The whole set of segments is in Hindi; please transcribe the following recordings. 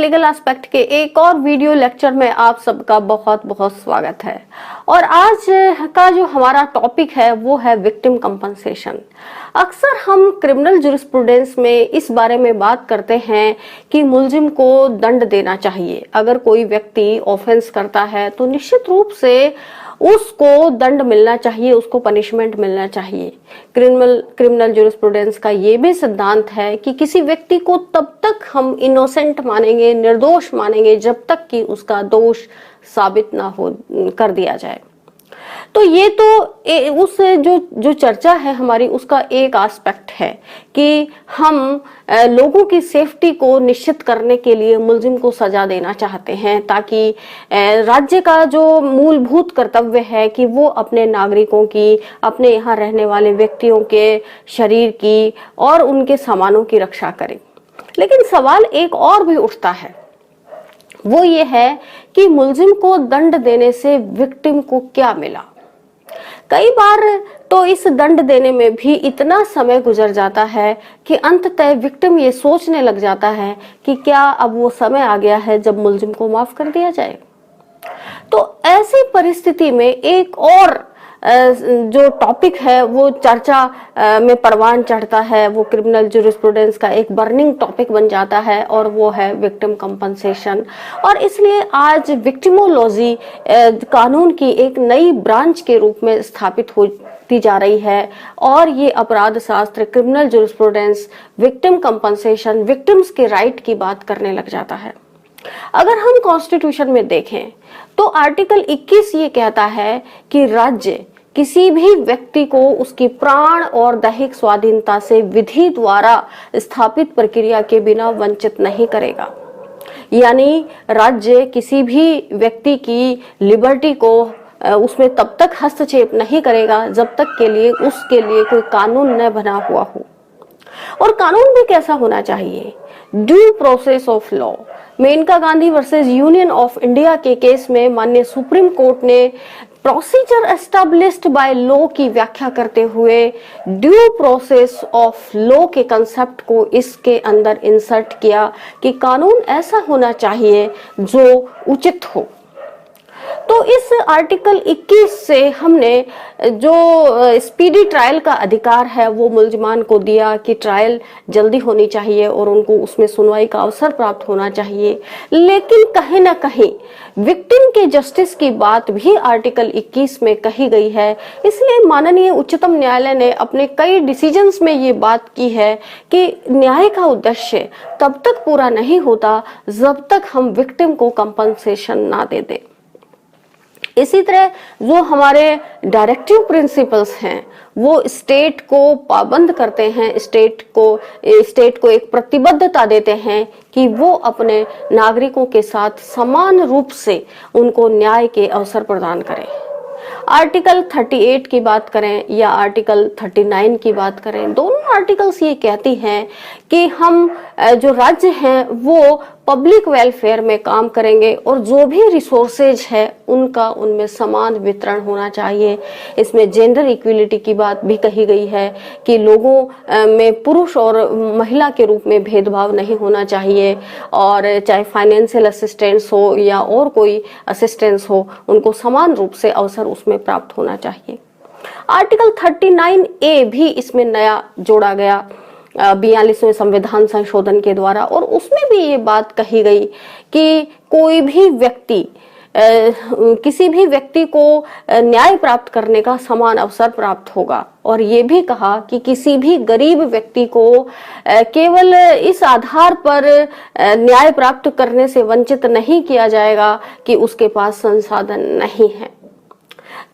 लीगल एस्पेक्ट के एक और वीडियो लेक्चर में आप सबका बहुत बहुत स्वागत है। और आज का जो हमारा टॉपिक है वो है विक्टिम कंपनसेशन। अक्सर हम क्रिमिनल ज्यूरिस्प्रूडेंस में इस बारे में बात करते हैं कि मुलजिम को दंड देना चाहिए। अगर कोई व्यक्ति ऑफेंस करता है तो निश्चित रूप से उसको दंड मिलना चाहिए, उसको पनिशमेंट मिलना चाहिए। क्रिमिनल ज्यूरिस्प्रूडेंस का ये भी सिद्धांत है कि किसी व्यक्ति को तब तक हम इनोसेंट मानेंगे, निर्दोष मानेंगे, जब तक कि उसका दोष साबित ना हो कर दिया जाए। तो ये तो उस जो चर्चा है हमारी, उसका एक एस्पेक्ट है कि हम लोगों की सेफ्टी को निश्चित करने के लिए मुलजिम को सजा देना चाहते हैं, ताकि राज्य का जो मूलभूत कर्तव्य है कि वो अपने नागरिकों की, अपने यहाँ रहने वाले व्यक्तियों के शरीर की और उनके सामानों की रक्षा करे। लेकिन सवाल एक और भी उठता है, वो ये है कि मुलजिम को दंड देने से विक्टिम को क्या मिला। कई बार तो इस दंड देने में भी इतना समय गुजर जाता है कि अंततः विक्टिम ये सोचने लग जाता है कि क्या अब वो समय आ गया है जब मुलजिम को माफ कर दिया जाए। तो ऐसी परिस्थिति में एक और जो टॉपिक है वो चर्चा में परवान चढ़ता है, वो क्रिमिनल ज्यूरिस्प्रूडेंस का एक बर्निंग टॉपिक बन जाता है, और वो है विक्टिम कंपनसेशन। और इसलिए आज विक्टिमोलॉजी कानून की एक नई ब्रांच के रूप में स्थापित होती जा रही है, और ये अपराध शास्त्र criminal jurisprudence victim compensation, victims के राइट की बात करने लग जाता है। अगर हम कॉन्स्टिट्यूशन में देखें तो आर्टिकल 21 ये कहता है कि राज्य किसी भी व्यक्ति को उसकी प्राण और दैहिक स्वाधीनता से विधि द्वारा स्थापित प्रक्रिया के बिना वंचित नहीं करेगा। यानी राज्य किसी भी व्यक्ति की लिबर्टी को उसमें तब तक हस्तक्षेप नहीं करेगा जब तक के लिए उसके लिए कोई कानून न बना हुआ हो। और कानून भी कैसा होना चाहिए? Due process of law. Maneka Gandhi versus Union of India के केस में माननीय सुप्रीम कोर्ट ने प्रोसीजर एस्टैब्लिश्ड बाय लॉ की व्याख्या करते हुए ड्यू प्रोसेस ऑफ लॉ के कंसेप्ट को इसके अंदर इंसर्ट किया कि कानून ऐसा होना चाहिए जो उचित हो। तो इस आर्टिकल 21 से हमने जो स्पीडी ट्रायल का अधिकार है वो मुलजिमान को दिया कि ट्रायल जल्दी होनी चाहिए और उनको उसमें सुनवाई का अवसर प्राप्त होना चाहिए। लेकिन कहीं ना कहीं विक्टिम के जस्टिस की बात भी आर्टिकल 21 में कही गई है। इसलिए माननीय उच्चतम न्यायालय ने अपने कई डिसीजंस में ये बात की है कि न्याय का उद्देश्य तब तक पूरा नहीं होता जब तक हम विक्टिम को कंपनसेशन ना दे दें। इसी तरह जो हमारे डायरेक्टिव प्रिंसिपल्स हैं वो स्टेट को पाबंद करते हैं, स्टेट को एक प्रतिबद्धता देते हैं कि वो अपने नागरिकों के साथ समान रूप से उनको न्याय के अवसर प्रदान करें। आर्टिकल 38 की बात करें या आर्टिकल 39 की बात करें, दोनों आर्टिकल्स ये कहती हैं कि हम जो राज्य हैं वो पब्लिक वेलफेयर में काम करेंगे और जो भी रिसोर्सेज है उनका उनमें समान वितरण होना चाहिए। इसमें जेंडर इक्विलिटी की बात भी कही गई है कि लोगों में पुरुष और महिला के रूप में भेदभाव नहीं होना चाहिए, और चाहे फाइनेंशियल असिस्टेंस हो या और कोई असिस्टेंस हो, उनको समान रूप से अवसर उसमें प्राप्त होना चाहिए। आर्टिकल 39A भी इसमें नया जोड़ा गया 42वें संविधान संशोधन के द्वारा, और उसमें भी ये बात कही गई कि कोई भी व्यक्ति किसी भी व्यक्ति को न्याय प्राप्त करने का समान अवसर प्राप्त होगा। और ये भी कहा कि किसी भी गरीब व्यक्ति को केवल इस आधार पर न्याय प्राप्त करने से वंचित नहीं किया जाएगा कि उसके पास संसाधन नहीं है।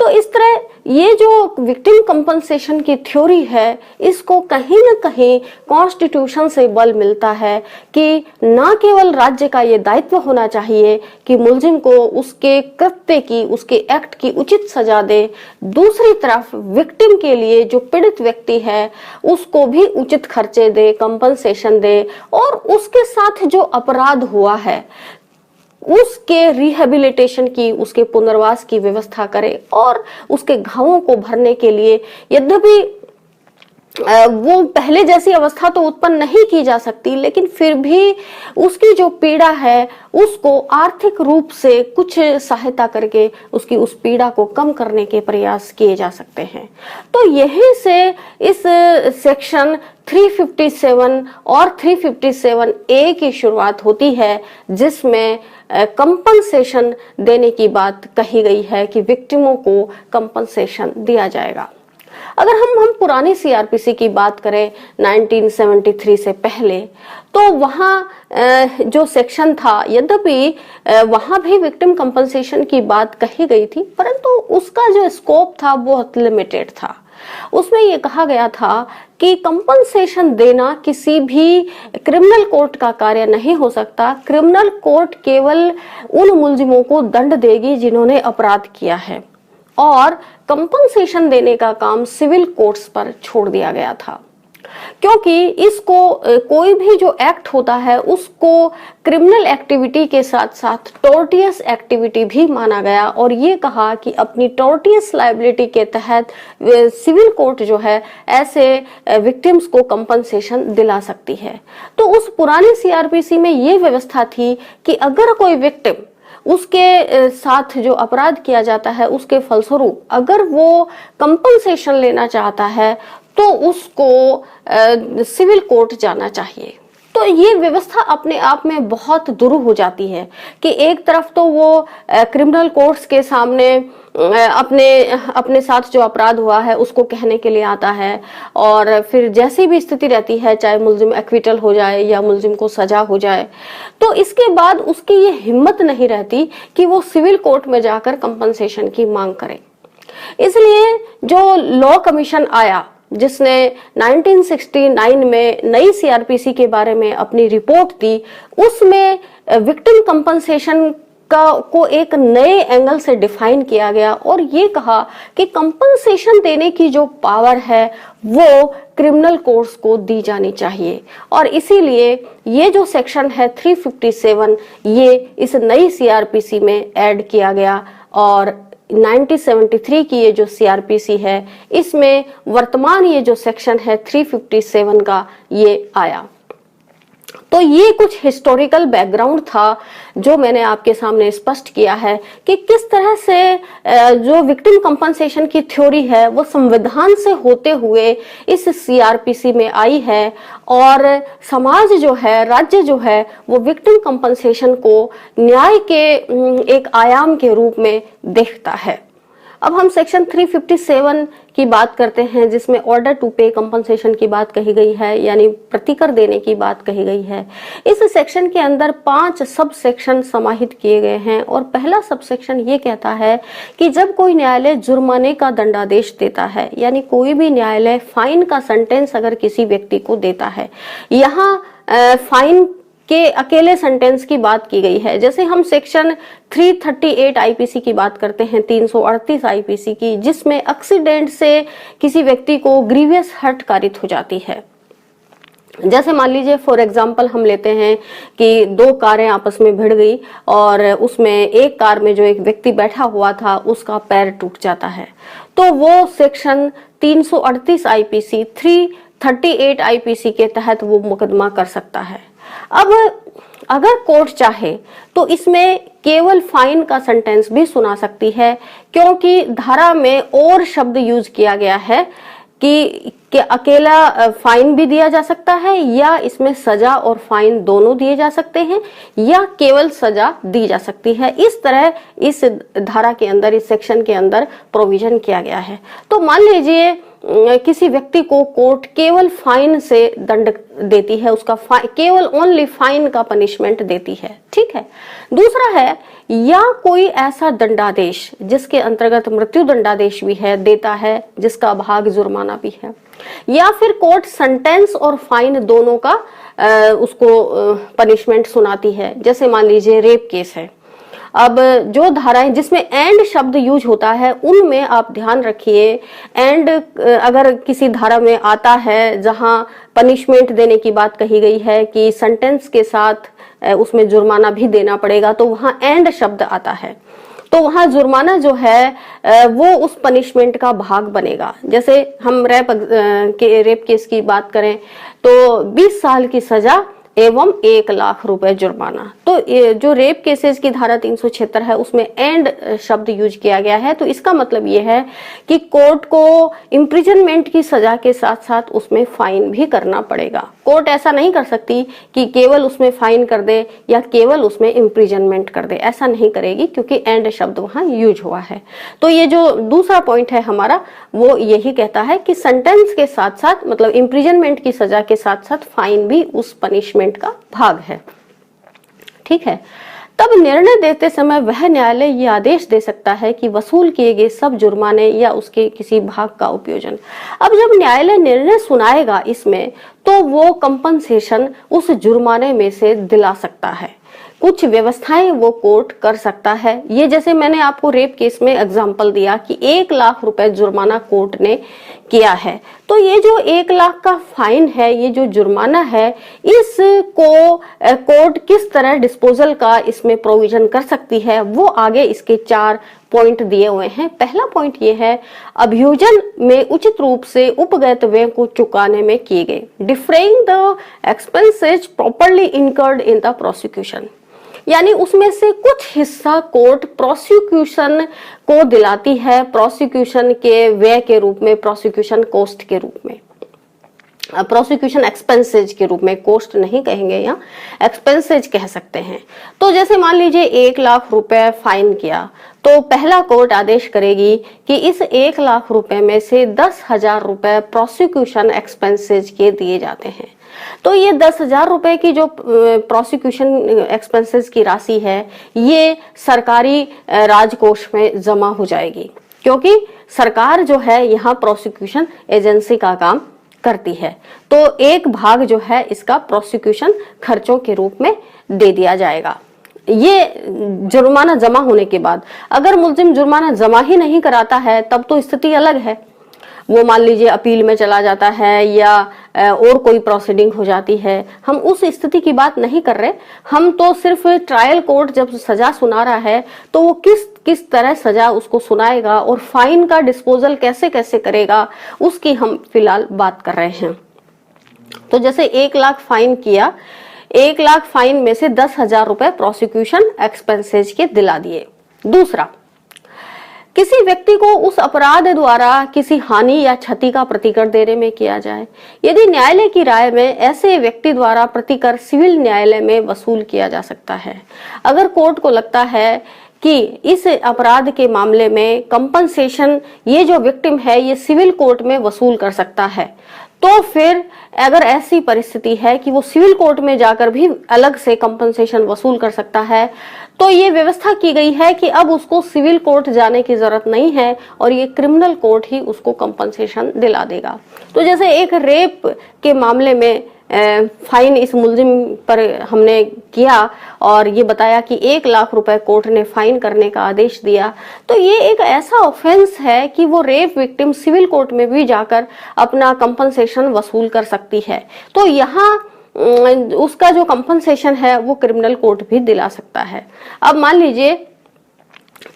तो इस तरह ये जो विक्टिम कंपनसेशन की थ्योरी है, इसको कहीं ना कहीं कॉन्स्टिट्यूशन से बल मिलता है कि ना केवल राज्य का ये दायित्व होना चाहिए कि मुलजिम को उसके कृत्य की, उसके एक्ट की उचित सजा दे, दूसरी तरफ विक्टिम के लिए जो पीड़ित व्यक्ति है उसको भी उचित खर्चे दे, कंपनसेशन दे, और उसके साथ जो अपराध हुआ है उसके रिहेबिलिटेशन की, उसके पुनर्वास की व्यवस्था करे, और उसके घावों को भरने के लिए यद्यपि वो पहले जैसी अवस्था तो उत्पन्न नहीं की जा सकती, लेकिन फिर भी उसकी जो पीड़ा है उसको आर्थिक रूप से कुछ सहायता करके उसकी उस पीड़ा को कम करने के प्रयास किए जा सकते हैं। तो यहीं से इस सेक्शन 357 और 357A की शुरुआत होती है, जिसमें कंपनसेशन देने की बात कही गई है कि विक्टिमों को कंपनसेशन दिया जाएगा। अगर हम पुरानी सीआरपीसी की बात करें 1973 से पहले, तो वहां जो सेक्शन था, यद्यपि वहां भी विक्टिम कंपनसेशन की बात कही गई थी, परंतु उसका जो स्कोप था बहुत लिमिटेड था। उसमें ये कहा गया था कि कंपनसेशन देना किसी भी क्रिमिनल कोर्ट का कार्य नहीं हो सकता। क्रिमिनल कोर्ट केवल उन मुलजिमों को दंड देगी जिन्होंने अपराध किया है, और कंपनसेशन देने का काम सिविल कोर्ट्स पर छोड़ दिया गया था, क्योंकि इसको कोई भी जो एक्ट होता है उसको क्रिमिनल एक्टिविटी के साथ साथ टॉर्टियस एक्टिविटी भी माना गया, और ये कहा कि अपनी टॉर्टियस लायबिलिटी के तहत सिविल कोर्ट जो है ऐसे विक्टिम्स को कंपनसेशन दिला सकती है। तो उस पुरानी सीआरपीसी में ये व्यवस्था थी कि अगर कोई विक्टिम, उसके साथ जो अपराध किया जाता है उसके फलस्वरूप अगर वो कंपनसेशन लेना चाहता है तो उसको सिविल कोर्ट जाना चाहिए। तो ये व्यवस्था अपने आप में बहुत दुरूह हो जाती है कि एक तरफ तो वो क्रिमिनल कोर्ट्स के सामने अपने साथ जो अपराध हुआ है उसको कहने के लिए आता है, और फिर जैसी भी स्थिति रहती है, चाहे मुल्जिम एक्विटल हो जाए या मुल्जिम को सजा हो जाए, तो इसके बाद उसकी ये हिम्मत नहीं रहती कि वो सिविल कोर्ट में जाकर कंपनसेशन की मांग करे। इसलिए जो लॉ कमीशन आया, जिसने 1969 में नई सीआरपीसी के बारे में अपनी रिपोर्ट दी, उसमें विक्टिम कंपनसेशन को एक नए एंगल से डिफाइन किया गया और ये कहा कि कंपनसेशन देने की जो पावर है वो क्रिमिनल कोर्ट्स को दी जानी चाहिए। और इसीलिए ये जो सेक्शन है 357, ये इस नई सीआरपीसी में ऐड किया गया, और 1973 की ये जो सीआरपीसी है इसमें वर्तमान ये जो सेक्शन है 357 का ये आया। तो ये कुछ हिस्टोरिकल बैकग्राउंड था जो मैंने आपके सामने स्पष्ट किया है कि किस तरह से जो विक्टिम कंपनसेशन की थ्योरी है वो संविधान से होते हुए इस सीआरपीसी में आई है, और समाज जो है, राज्य जो है, वो विक्टिम कंपनसेशन को न्याय के एक आयाम के रूप में देखता है। अब हम सेक्शन 357 की बात करते हैं, जिसमें ऑर्डर टू पे कंपनसेशन की बात कही गई है, यानी प्रतिकर देने की बात कही गई है। इस सेक्शन के अंदर 5 सब सेक्शन समाहित किए गए हैं, और पहला सब सेक्शन ये कहता है कि जब कोई न्यायालय जुर्माने का दंडादेश देता है, यानी कोई भी न्यायालय फाइन का सेंटेंस अगर किसी व्यक्ति को देता है, यहाँ फाइन के अकेले सेंटेंस की बात की गई है। जैसे हम सेक्शन 338 आईपीसी की बात करते हैं, 338 आईपीसी की, जिसमें एक्सीडेंट से किसी व्यक्ति को ग्रीवियस हर्ट कारित हो जाती है। जैसे मान लीजिए फॉर एग्जांपल हम लेते हैं कि 2 कारें आपस में भिड़ गई और उसमें एक कार में जो एक व्यक्ति बैठा हुआ था उसका पैर टूट जाता है, तो वो सेक्शन 338 आईपीसी 338 आईपीसी के तहत वो मुकदमा कर सकता है। अब अगर कोर्ट चाहे तो इसमें केवल फाइन का सेंटेंस भी सुना सकती है, क्योंकि धारा में और शब्द यूज किया गया है कि अकेला फाइन भी दिया जा सकता है, या इसमें सजा और फाइन दोनों दिए जा सकते हैं, या केवल सजा दी जा सकती है। इस तरह इस धारा के अंदर, इस सेक्शन के अंदर प्रोविजन किया गया है। तो मान लीजिए किसी व्यक्ति को कोर्ट केवल फाइन से दंड देती है, उसका केवल ओनली फाइन का पनिशमेंट देती है, ठीक है। दूसरा है, या कोई ऐसा दंडादेश जिसके अंतर्गत मृत्यु दंडादेश भी है देता है, जिसका भाग जुर्माना भी है, या फिर कोर्ट सेंटेंस और फाइन दोनों का उसको पनिशमेंट सुनाती है। जैसे मान लीजिए रेप केस है, अब जो धाराएं जिसमें एंड शब्द यूज होता है उनमें आप ध्यान रखिए, एंड अगर किसी धारा में आता है जहां पनिशमेंट देने की बात कही गई है कि सेंटेंस के साथ उसमें जुर्माना भी देना पड़ेगा, तो वहां एंड शब्द आता है। तो वहां जुर्माना जो है वो उस पनिशमेंट का भाग बनेगा। जैसे हम रेप केस की बात करें तो 20 साल की सजा एवं 1 लाख रुपए जुर्माना। तो ये जो रेप केसेस की धारा 376 है उसमें एंड शब्द यूज किया गया है, तो इसका मतलब ये है कि कोर्ट को इम्प्रिजनमेंट की सजा के साथ साथ उसमें फाइन भी करना पड़ेगा। कोर्ट ऐसा नहीं कर सकती कि केवल उसमें फाइन कर दे या केवल उसमें इम्प्रिजनमेंट कर दे, ऐसा नहीं करेगी क्योंकि एंड शब्द वहां यूज हुआ है। तो ये जो दूसरा पॉइंट है हमारा वो यही कहता है कि सेंटेंस के साथ साथ मतलब इम्प्रिजनमेंट की सजा के साथ साथ फाइन भी उस पनिशमेंट का भाग है। ठीक है, तब निर्णय देते समय वह न्यायालय ये आदेश दे सकता है कि वसूल किए गए सब जुर्माने या उसके किसी भाग का उपयोजन। अब जब न्यायालय निर्णय सुनाएगा इसमें तो वो कंपनसेशन उस जुर्माने में से दिला सकता है। कुछ व्यवस्थाएं वो कोर्ट कर सकता है। ये जैसे मैंने आपको रेप केस में एग्जांपल दिया कि 1 लाख रुपए जुर्माना कोर्ट ने किया है, तो ये जो 1 लाख का फाइन है, ये जो जुर्माना है, इसको कोर्ट किस तरह डिस्पोजल का इसमें प्रोविजन कर सकती है वो आगे इसके 4 पॉइंट दिए हुए हैं। पहला पॉइंट ये है, अभियोजन में उचित रूप से उपगत व्यय को चुकाने में किए गए, differing the expenses properly incurred in the prosecution, यानी उसमें से कुछ हिस्सा कोर्ट प्रोसिक्यूशन को दिलाती है, प्रोसिक्यूशन के व्यय के रूप में, प्रोसिक्यूशन कॉस्ट के रूप में, प्रोसिक्यूशन एक्सपेंसेज के रूप में, कोस्ट नहीं कहेंगे यहाँ, एक्सपेंसेज कह सकते हैं। तो जैसे मान लीजिए 1 लाख रुपए फाइन किया तो पहला कोर्ट आदेश करेगी कि इस 1 लाख रुपए में से 10,000 रुपए प्रोसिक्यूशन एक्सपेंसेज के दिए जाते हैं। तो ये 10,000 रुपए की जो प्रोसिक्यूशन एक्सपेंसेस की राशि है ये सरकारी राजकोष में जमा हो जाएगी, क्योंकि सरकार जो है यहाँ प्रोसिक्यूशन एजेंसी का काम करती है। तो एक भाग जो है इसका प्रोसिक्यूशन खर्चों के रूप में दे दिया जाएगा। ये जुर्माना जमा होने के बाद, अगर मुल्जिम जुर्माना जमा ही नहीं कराता है तब तो स्थिति अलग है। वो मान लीजिए अपील में चला जाता है या और कोई प्रोसीडिंग हो जाती है, हम उस स्थिति की बात नहीं कर रहे। हम तो सिर्फ ट्रायल कोर्ट जब सजा सुना रहा है तो वो किस तरह सजा उसको सुनाएगा और फाइन का डिस्पोजल कैसे कैसे करेगा उसकी हम फिलहाल बात कर रहे हैं। तो जैसे 1 लाख फाइन किया, 1 लाख फाइन में से 10,000 रुपए प्रोसिक्यूशन एक्सपेंसेज के दिला दिए। दूसरा, किसी व्यक्ति को उस अपराध द्वारा किसी हानि या क्षति का प्रतिकर देने में किया जाए, यदि न्यायालय की राय में ऐसे व्यक्ति द्वारा प्रतिकर सिविल न्यायालय में वसूल किया जा सकता है। अगर कोर्ट को लगता है कि इस अपराध के मामले में कंपनसेशन ये जो विक्टिम है ये सिविल कोर्ट में वसूल कर सकता है, तो फिर अगर ऐसी परिस्थिति है कि वो सिविल कोर्ट में जाकर भी अलग से कंपनसेशन वसूल कर सकता है, तो ये व्यवस्था की गई है कि अब उसको सिविल कोर्ट जाने की जरूरत नहीं है और ये क्रिमिनल कोर्ट ही उसको कंपनसेशन दिला देगा। तो जैसे एक रेप के मामले में फाइन इस मुलजिम पर हमने किया और ये बताया कि 1 लाख रुपए कोर्ट ने फाइन करने का आदेश दिया, तो ये एक ऐसा ऑफेंस है कि वो रेप विक्टिम सिविल कोर्ट में भी जाकर अपना कंपनसेशन वसूल कर सकती है। तो यहाँ उसका जो कंपनसेशन है वो क्रिमिनल कोर्ट भी दिला सकता है। अब मान लीजिए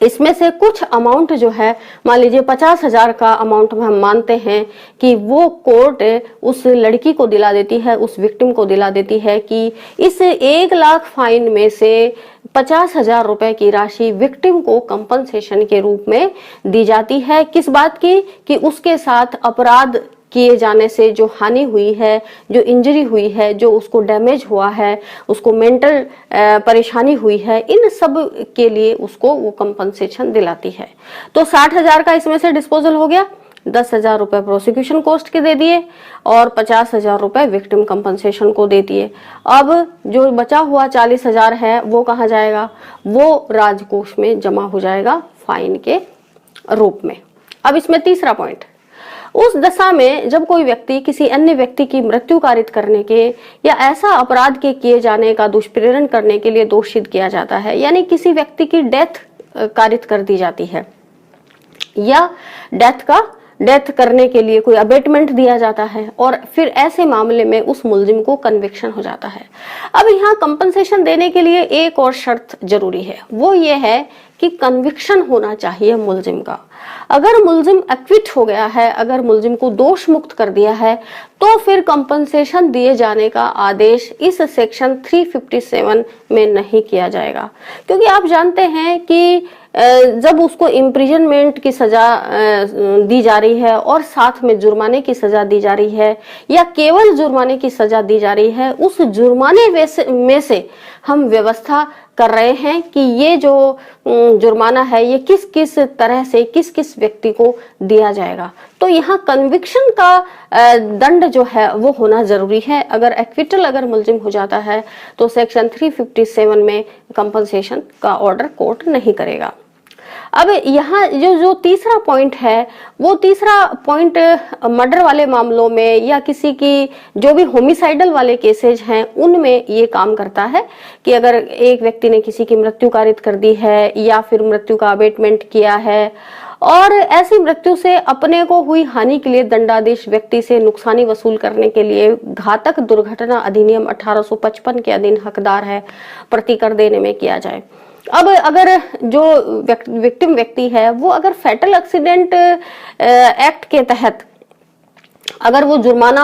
इसमें से कुछ अमाउंट जो है, मान लीजिए 50,000 का अमाउंट हम मानते हैं कि वो कोर्ट उस लड़की को दिला देती है, उस विक्टिम को दिला देती है कि इस 1 लाख फाइन में से 50,000 रुपए की राशि विक्टिम को कंपनसेशन के रूप में दी जाती है। किस बात की? कि उसके साथ अपराध किए जाने से जो हानि हुई है, जो इंजरी हुई है, जो उसको डैमेज हुआ है, उसको मेंटल परेशानी हुई है, इन सब के लिए उसको वो कंपनसेशन दिलाती है। तो 60,000 का इसमें से डिस्पोजल हो गया, 10,000 रुपए प्रोसिक्यूशन कॉस्ट के दे दिए और 50,000 रुपए विक्टिम कंपनसेशन को दे दिए। अब जो बचा हुआ 40,000 है वो कहाँ जाएगा? वो राजकोष में जमा हो जाएगा फाइन के रूप में। अब इसमें तीसरा पॉइंट, उस दशा में जब कोई व्यक्ति किसी अन्य व्यक्ति की मृत्यु कारित करने के या ऐसा अपराध के किए जाने का दुष्प्रेरण करने के लिए दोषित किया जाता है, यानी किसी व्यक्ति की डेथ कारित कर दी जाती है या डेथ करने के लिए कोई अबेटमेंट दिया जाता है और फिर ऐसे मामले में उस मुलजिम को कन्विक्शन हो जाता है। अब यहाँ कंपनसेशन देने के लिए एक और शर्त जरूरी है, वो ये है कि कन्विक्शन होना चाहिए मुलजिम का। अगर मुलजिम एक्विट हो गया है, अगर मुलजिम को दोष मुक्त कर दिया है, तो फिर कंपनसेशन दिए जाने का आदेश इस सेक्शन 357 में नहीं किया जाएगा। क्योंकि आप जानते हैं कि जब उसको इम्प्रिजनमेंट की सजा दी जा रही है और साथ में जुर्माने की सजा दी जा रही है या केवल जुर्माने की सजा दी जा रही है, उस जुर्माने में से हम व्यवस्था कर रहे हैं कि ये जो जुर्माना है ये किस किस तरह से किस किस व्यक्ति को दिया जाएगा। तो यहाँ कन्विक्शन का दंड जो है वो होना जरूरी है। अगर एक्विटल अगर मुलजिम हो जाता है तो सेक्शन 357 में कंपनसेशन का ऑर्डर कोर्ट नहीं करेगा। अब यहाँ जो तीसरा पॉइंट है, वो तीसरा पॉइंट मर्डर वाले मामलों में या किसी की जो भी होमिसाइडल वाले केसेज हैं उनमें ये काम करता है कि अगर एक व्यक्ति ने किसी की मृत्यु कारित कर दी है या फिर मृत्यु का अबेटमेंट किया है और ऐसी मृत्यु से अपने को हुई हानि के लिए दंडाधीश व्यक्ति से नुकसानी वसूल करने के लिए घातक दुर्घटना अधिनियम 1855 के अधीन हकदार है प्रतिकर देने में किया जाए। अब अगर जो विक्टिम व्यक्ति है वो अगर फैटल एक्सीडेंट एक्ट के तहत अगर वो जुर्माना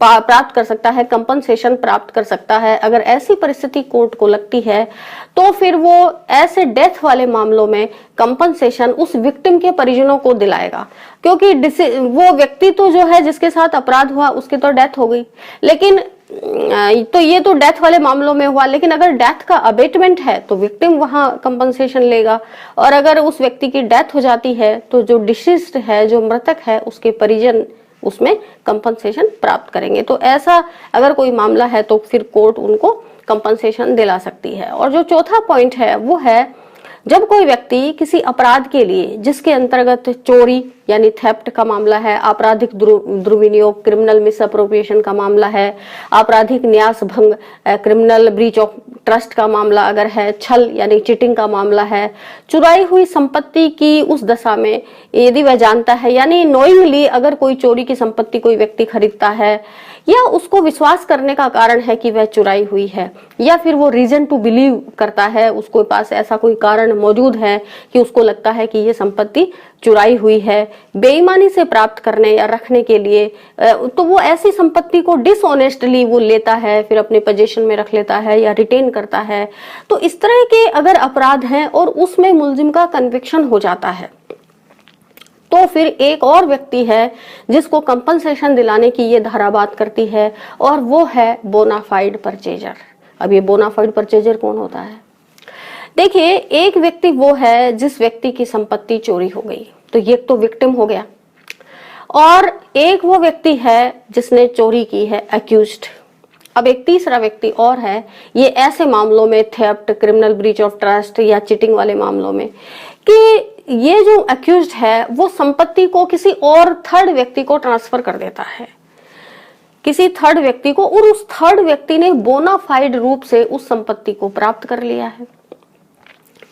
प्राप्त कर सकता है, कंपनसेशन प्राप्त कर सकता है, अगर ऐसी परिस्थिति कोर्ट को लगती है तो फिर वो ऐसे डेथ वाले मामलों में कंपनसेशन उस विक्टिम के परिजनों को दिलाएगा। क्योंकि वो व्यक्ति तो जो है जिसके साथ अपराध हुआ उसकी तो डेथ हो गई, लेकिन तो ये तो डेथ वाले मामलों में हुआ, लेकिन अगर डेथ का अबेटमेंट है तो विक्टिम वहां कंपनसेशन लेगा, और अगर उस व्यक्ति की डेथ हो जाती है तो जो डिसीज्ड है, जो मृतक है, उसके परिजन उसमें कंपनसेशन प्राप्त करेंगे। तो ऐसा अगर कोई मामला है तो फिर कोर्ट उनको कंपनसेशन दिला सकती है। और जो चौथा पॉइंट है वो है जब कोई व्यक्ति किसी अपराध के लिए जिसके अंतर्गत चोरी यानी थेफ्ट का मामला है, आपराधिक दुर्विनियोग क्रिमिनल मिसअप्रोप्रिएशन का मामला है, आपराधिक न्यास भंग क्रिमिनल ब्रीच ऑफ ट्रस्ट का मामला अगर है, छल यानी चीटिंग का मामला है, चुराई हुई संपत्ति की उस दशा में यदि वह जानता है यानी नोइंगली अगर कोई चोरी की संपत्ति कोई व्यक्ति खरीदता है या उसको विश्वास करने का कारण है कि वह चुराई हुई है, या फिर वो रीजन टू बिलीव करता है, उसके पास ऐसा कोई कारण मौजूद है कि उसको लगता है कि ये संपत्ति चुराई हुई है बेईमानी से प्राप्त करने या रखने के लिए, तो वो ऐसी संपत्ति को डिसऑनेस्टली वो लेता है, फिर अपने पोजीशन में रख लेता है या रिटेन करता है। तो इस तरह के अगर अपराध हैं और उसमें मुलजिम का कन्विक्शन हो जाता है तो फिर एक और व्यक्ति है जिसको कंपनसेशन दिलाने की ये धारा बात करती है, और वो है बोनाफाइड परचेजर। अब ये बोनाफाइड परचेजर कौन होता है? देखिए, एक व्यक्ति वो है जिस व्यक्ति की संपत्ति चोरी हो गई, तो ये तो विक्टिम हो गया, और एक वो व्यक्ति है जिसने चोरी की है, अक्यूज्ड। अब एक तीसरा व्यक्ति और है, ये ऐसे मामलों में theft criminal breach of trust या चीटिंग वाले मामलों में कि ये जो अक्यूज्ड है वो संपत्ति को किसी और थर्ड व्यक्ति को ट्रांसफर कर देता है, किसी थर्ड व्यक्ति को, और उस थर्ड व्यक्ति ने बोनाफाइड रूप से उस संपत्ति को प्राप्त कर लिया है।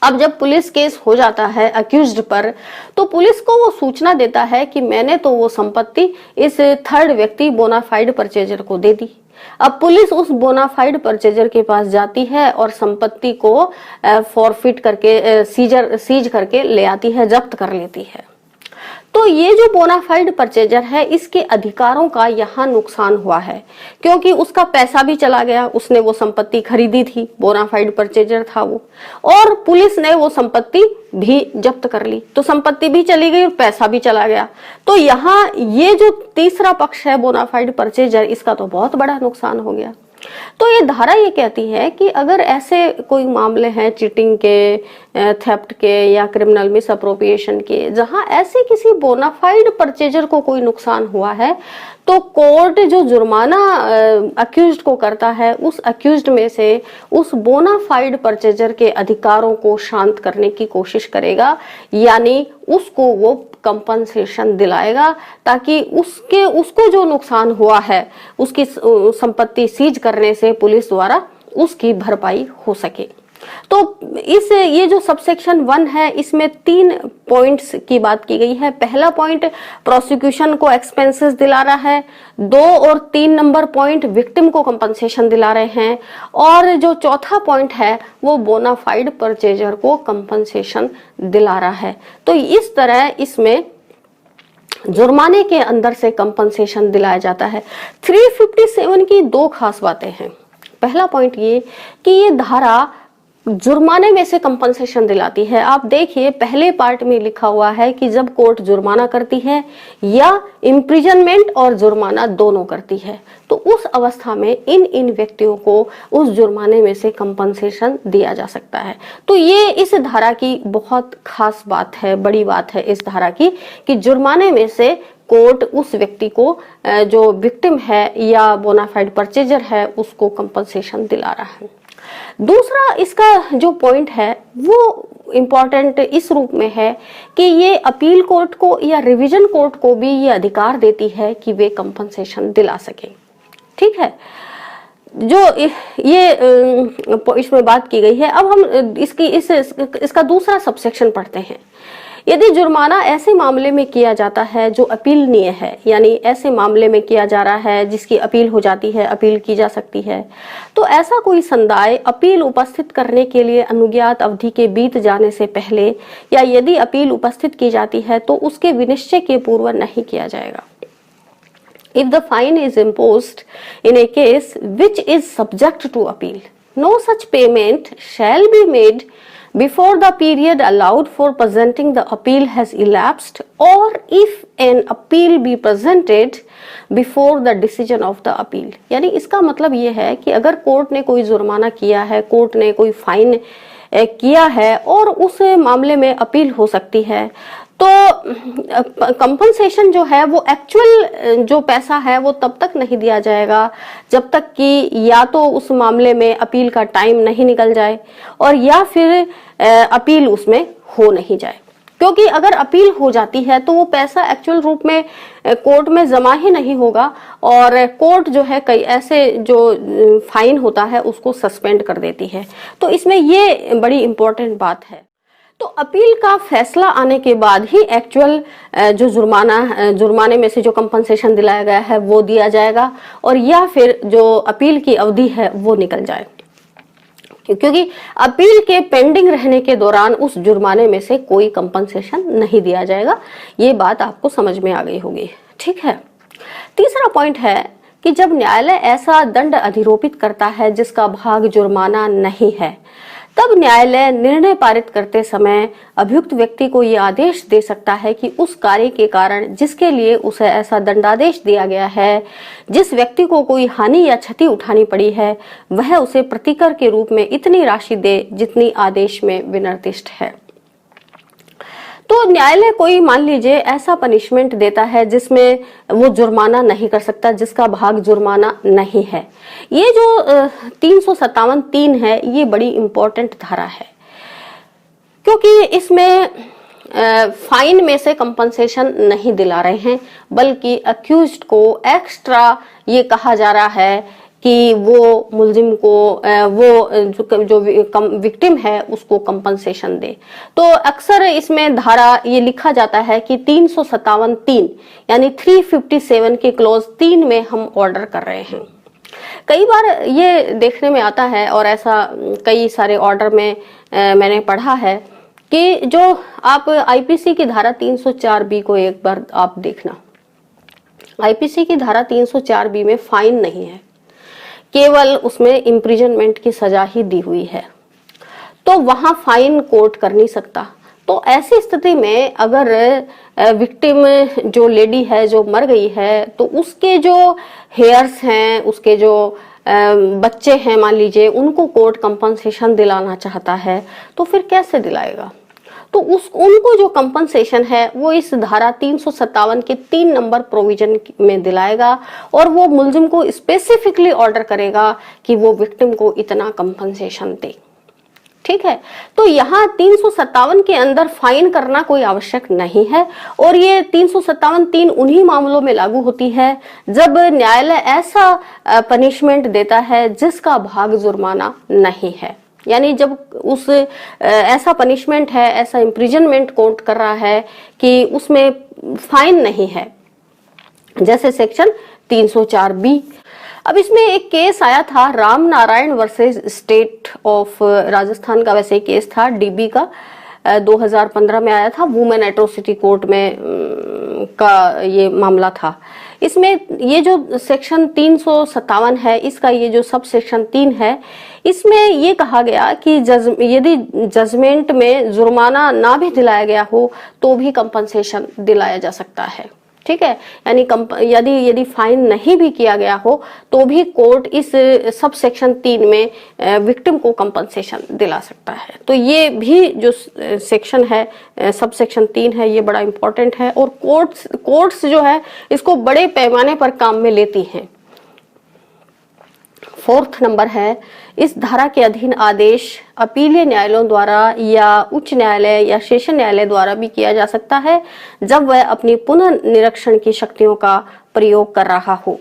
अब जब पुलिस केस हो जाता है अक्यूज्ड पर, तो पुलिस को वो सूचना देता है कि मैंने तो वो संपत्ति इस थर्ड व्यक्ति बोनाफाइड परचेजर को दे दी। अब पुलिस उस बोनाफाइड परचेजर के पास जाती है और संपत्ति को फॉरफिट करके सीज करके ले आती है, जब्त कर लेती है। तो ये जो बोनाफाइड परचेजर है इसके अधिकारों का यहाँ नुकसान हुआ है, क्योंकि उसका पैसा भी चला गया, उसने वो संपत्ति खरीदी थी, बोनाफाइड परचेजर था वो, और पुलिस ने वो संपत्ति भी जब्त कर ली, तो संपत्ति भी चली गई और पैसा भी चला गया। तो यहाँ ये जो तीसरा पक्ष है बोनाफाइड परचेजर, इसका तो बहुत बड़ा नुकसान हो गया। तो ये धारा ये कहती है कि अगर ऐसे कोई मामले हैं चीटिंग के, थेफ्ट के या क्रिमिनल मिसअप्रोप्रिएशन के, जहां ऐसे किसी बोनाफाइड परचेजर को कोई नुकसान हुआ है, तो कोर्ट जो जुर्माना अक्यूज्ड को करता है, उस अक्यूज्ड में से उस बोनाफाइड परचेजर के अधिकारों को शांत करने की कोशिश करेगा, यानी उसको वो कंपनसेशन दिलाएगा, ताकि उसको जो नुकसान हुआ है उसकी संपत्ति सीज करने से पुलिस द्वारा उसकी भरपाई हो सके। तो ये जो सबसेक्शन 1 है इसमें 3 पॉइंट्स की बात की गई है। पहला पॉइंट प्रोसिक्यूशन को एक्सपेंसेस दिला रहा है, 2 और 3 नंबर पॉइंट विक्टिम को कंपनसेशन दिला रहे हैं, और जो चौथा पॉइंट है वो बोनाफाइड परचेजर को कंपनसेशन दिला रहा है। तो इस तरह इसमें जुर्माने के अंदर से कंपनसेशन दिलाया जाता है। 357 की 2 खास बातें हैं। पहला पॉइंट ये कि ये धारा जुर्माने में से कंपनसेशन दिलाती है। आप देखिए पहले पार्ट में लिखा हुआ है कि जब कोर्ट जुर्माना करती है या इम्प्रिजनमेंट और जुर्माना दोनों करती है, तो उस अवस्था में इन व्यक्तियों को उस जुर्माने में से कंपनसेशन दिया जा सकता है। तो ये इस धारा की बहुत खास बात है, बड़ी बात है इस धारा की, कि जुर्माने में से कोर्ट उस व्यक्ति को जो विक्टिम है या बोनाफाइड परचेजर है उसको कंपनसेशन दिला रहा है। दूसरा इसका जो पॉइंट है वो इम्पॉर्टेंट इस रूप में है कि ये अपील कोर्ट को या रिवीजन कोर्ट को भी ये अधिकार देती है कि वे कंपनसेशन दिला सके। ठीक है, जो ये इसमें बात की गई है। अब हम इसका दूसरा सबसेक्शन पढ़ते हैं। यदि जुर्माना ऐसे मामले में किया जाता है जो अपीलनीय है, यानी ऐसे मामले में किया जा रहा है जिसकी अपील हो जाती है, अपील की जा सकती है, तो ऐसा कोई संदाय अपील उपस्थित करने के लिए अनुज्ञात अवधि के बीत जाने से पहले या यदि अपील उपस्थित की जाती है तो उसके विनिश्चय के पूर्व नहीं किया जाएगा। If the fine is imposed in a case which is subject to appeal, no such payment shall be made before the period allowed for presenting the appeal has elapsed, or if an appeal be presented before the decision of the appeal। यानी इसका मतलब ये है कि अगर कोर्ट ने कोई जुर्माना किया है, कोर्ट ने कोई फाइन किया है और उस मामले में अपील हो सकती है, तो कंपनसेशन जो है वो एक्चुअल जो पैसा है वो तब तक नहीं दिया जाएगा जब तक कि या तो उस मामले में अपील का टाइम नहीं निकल जाए और या फिर अपील उसमें हो नहीं जाए। क्योंकि अगर अपील हो जाती है तो वो पैसा एक्चुअल रूप में कोर्ट में जमा ही नहीं होगा और कोर्ट जो है कई ऐसे जो फाइन होता है उसको सस्पेंड कर देती है। तो इसमें ये बड़ी इंपॉर्टेंट बात है। तो अपील का फैसला आने के बाद ही एक्चुअल जो जुर्माने में से जो कंपनसेशन दिलाया गया है वो दिया जाएगा और या फिर जो अपील की अवधि है वो निकल जाए, क्योंकि अपील के पेंडिंग रहने के दौरान उस जुर्माने में से कोई कंपनसेशन नहीं दिया जाएगा। ये बात आपको समझ में आ गई होगी। ठीक है, तीसरा पॉइंट है कि जब न्यायालय ऐसा दंड अधिरोपित करता है जिसका भाग जुर्माना नहीं है, तब न्यायालय निर्णय पारित करते समय अभियुक्त व्यक्ति को यह आदेश दे सकता है कि उस कार्य के कारण जिसके लिए उसे ऐसा दंडादेश दिया गया है, जिस व्यक्ति को कोई हानि या क्षति उठानी पड़ी है, वह उसे प्रतिकर के रूप में इतनी राशि दे जितनी आदेश में विनिर्दिष्ट है। तो न्यायालय कोई मान लीजिए ऐसा पनिशमेंट देता है जिसमें वो जुर्माना नहीं कर सकता, जिसका भाग जुर्माना नहीं है। ये जो 357(3) है ये बड़ी इंपॉर्टेंट धारा है, क्योंकि इसमें फाइन में से कंपनसेशन नहीं दिला रहे हैं, बल्कि अक्यूज्ड को एक्स्ट्रा ये कहा जा रहा है कि वो मुलजिम को वो जो विक्टिम है उसको कंपनसेशन दे। तो अक्सर इसमें धारा ये लिखा जाता है कि 357(3) यानी 357 के क्लॉज 3 में हम ऑर्डर कर रहे हैं। कई बार ये देखने में आता है और ऐसा कई सारे ऑर्डर में मैंने पढ़ा है कि जो आप आईपीसी की धारा 304(b) को एक बार आप देखना। आईपीसी की धारा 304(b) में फाइन नहीं है, केवल उसमें इम्प्रिजनमेंट की सजा ही दी हुई है, तो वहां फाइन कोर्ट कर नहीं सकता। तो ऐसी स्थिति में अगर विक्टिम जो लेडी है जो मर गई है तो उसके जो हेयर्स हैं, उसके जो बच्चे हैं मान लीजिए, उनको कोर्ट कंपनसेशन दिलाना चाहता है तो फिर कैसे दिलाएगा? तो उनको जो कंपनसेशन है वो इस धारा 357 के 3 नंबर प्रोविजन में दिलाएगा और वो मुलजिम को स्पेसिफिकली ऑर्डर करेगा कि वो विक्टिम को इतना कंपनसेशन दे। ठीक है, तो यहाँ 357 के अंदर फाइन करना कोई आवश्यक नहीं है और ये 357(3) उन्हीं मामलों में लागू होती है जब न्यायालय ऐसा पनिशमेंट देता है जिसका भाग जुर्माना नहीं है। यानी जब उस ऐसा पनिशमेंट है, ऐसा इम्प्रिजनमेंट कोर्ट कर रहा है कि उसमें फाइन नहीं है, जैसे सेक्शन 304B। अब इसमें एक केस आया था Ram Narayan versus state of Rajasthan का, वैसे केस था डीबी का, 2015 में आया था, वुमेन एट्रोसिटी कोर्ट में का ये मामला था। इसमें ये जो सेक्शन 357 है, इसका ये जो सब सेक्शन 3 है, इसमें ये कहा गया कि यदि जजमेंट में जुर्माना ना भी दिलाया गया हो तो भी कंपनसेशन दिलाया जा सकता है। ठीक है, यानी यदि फाइन नहीं भी किया गया हो तो भी कोर्ट इस सब सेक्शन 3 में विक्टिम को कंपनसेशन दिला सकता है। तो ये भी जो सेक्शन है, सब सेक्शन 3 है, ये बड़ा इंपॉर्टेंट है और कोर्ट्स जो है इसको बड़े पैमाने पर काम में लेती हैं। 4th नंबर है, इस धारा के अधीन आदेश अपीलीय न्यायालयों द्वारा या उच्च न्यायालय या सेशन न्यायालय द्वारा भी किया जा सकता है जब वह अपनी पुनर्निरीक्षण की शक्तियों का प्रयोग कर रहा हो।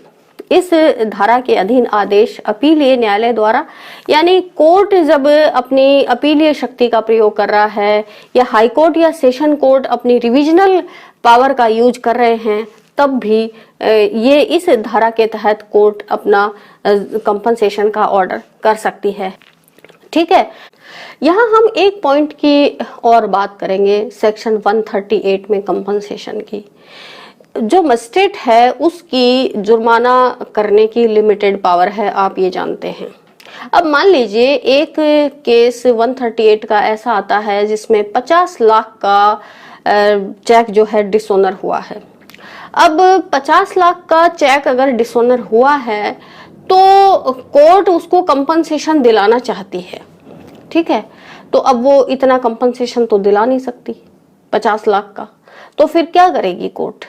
इस धारा के अधीन आदेश अपीलीय न्यायालय द्वारा, यानी कोर्ट जब अपनी अपीलीय शक्ति का प्रयोग कर रहा है या हाई कोर्ट या सेशन कोर्ट अपनी रिविजनल पावर का यूज कर रहे हैं, तब भी ये इस धारा के तहत कोर्ट अपना कंपनसेशन का ऑर्डर कर सकती है। ठीक है, यहाँ हम एक पॉइंट की और बात करेंगे सेक्शन 138 में कंपनसेशन की। जो मजिस्ट्रेट है उसकी जुर्माना करने की लिमिटेड पावर है, आप ये जानते हैं। अब मान लीजिए एक केस 138 का ऐसा आता है जिसमें 50 लाख का चेक जो है डिसऑनर हुआ है। अब 50 लाख का चेक अगर डिसऑनर हुआ है तो कोर्ट उसको कंपनसेशन दिलाना चाहती है। ठीक है, तो अब वो इतना कंपनसेशन तो दिला नहीं सकती 50 लाख का, तो फिर क्या करेगी कोर्ट?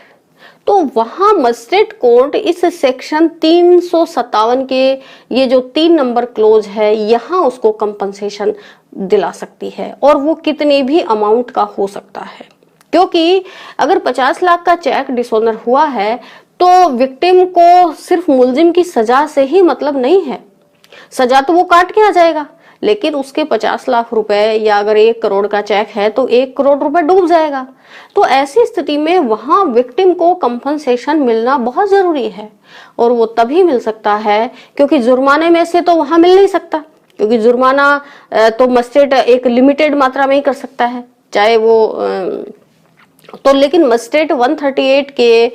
तो वहां मजिस्ट्रेट कोर्ट इस सेक्शन 357 के ये जो 3 नंबर क्लोज है, यहाँ उसको कंपनसेशन दिला सकती है और वो कितने भी अमाउंट का हो सकता है। क्योंकि अगर 50 लाख का चेक डिसऑनर हुआ है तो विक्टिम को सिर्फ मुलजिम की सजा से ही मतलब नहीं है, सजा तो वो काट के आ जाएगा, लेकिन उसके 50 लाख रुपए या अगर 1 करोड़ का चेक है तो 1 करोड़ रुपए डूब जाएगा। तो ऐसी स्थिति में वहां विक्टिम को कंपनसेशन मिलना बहुत जरूरी है और वो तभी मिल सकता है क्योंकि जुर्माने में से तो वहां मिल नहीं सकता, क्योंकि जुर्माना तो मजिस्ट्रेट एक लिमिटेड मात्रा में ही कर सकता है, चाहे वो तो लेकिन मजिस्ट्रेट 138 के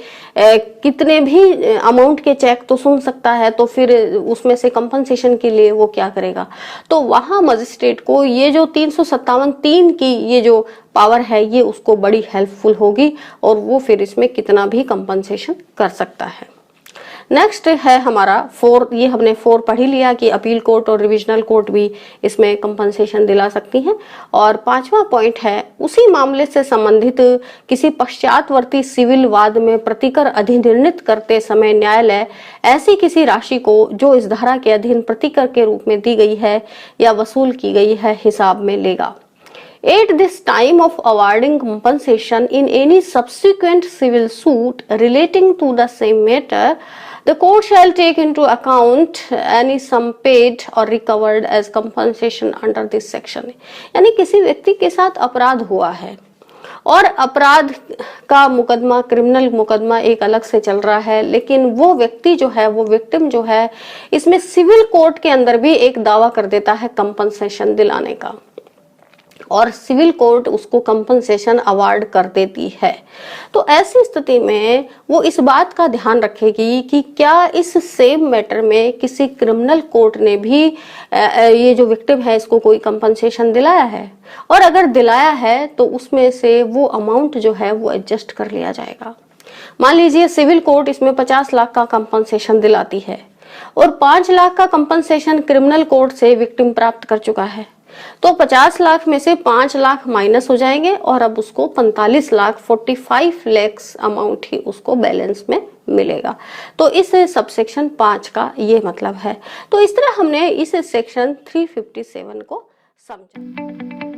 कितने भी अमाउंट के चेक तो सुन सकता है, तो फिर उसमें से कंपनसेशन के लिए वो क्या करेगा? तो वहां मजिस्ट्रेट को ये जो 357(3) की ये जो पावर है ये उसको बड़ी हेल्पफुल होगी और वो फिर इसमें कितना भी कंपनसेशन कर सकता है। नेक्स्ट है हमारा 4, ये हमने 4 पढ़ ही लिया कि अपील कोर्ट और रिविजनल कोर्ट भी इसमें कंपनसेशन दिला सकती हैं। और 5वां पॉइंट है, उसी मामले से संबंधित किसी पश्चातवर्ती सिविल वाद में प्रतिकर अधिनिर्णित करते समय न्यायालय ऐसी किसी राशि को जो इस धारा के अधीन प्रतिकर के रूप में दी गई है या वसूल की गई है हिसाब में लेगा। At this time of awarding compensation in any subsequent civil suit relating to the same matter, the court shall take into account any sum paid or recovered as compensation under this section। यानी किसी व्यक्ति के साथ अपराध हुआ है और अपराध का मुकदमा, क्रिमिनल मुकदमा एक अलग से चल रहा है, लेकिन वो व्यक्ति जो है, वो विक्टिम जो है, इसमें सिविल कोर्ट के अंदर भी एक दावा कर देता है कंपनसेशन दिलाने का और सिविल कोर्ट उसको कंपनसेशन अवार्ड कर देती है। तो ऐसी स्थिति में वो इस बात का ध्यान रखेगी कि क्या इस सेम मैटर में किसी क्रिमिनल कोर्ट ने भी ये जो विक्टिम है इसको कोई कंपनसेशन दिलाया है, और अगर दिलाया है तो उसमें से वो अमाउंट जो है वो एडजस्ट कर लिया जाएगा। मान लीजिए सिविल कोर्ट इसमें 50 लाख का कंपनसेशन दिलाती है और 5 लाख का कंपनसेशन क्रिमिनल कोर्ट से विक्टिम प्राप्त कर चुका है, तो 50 लाख में से 5 लाख माइनस हो जाएंगे और अब उसको 45 लाख 45 lakhs अमाउंट ही उसको बैलेंस में मिलेगा। तो इस सबसेक्शन 5 का ये मतलब है। तो इस तरह हमने इस सेक्शन 357 को समझा।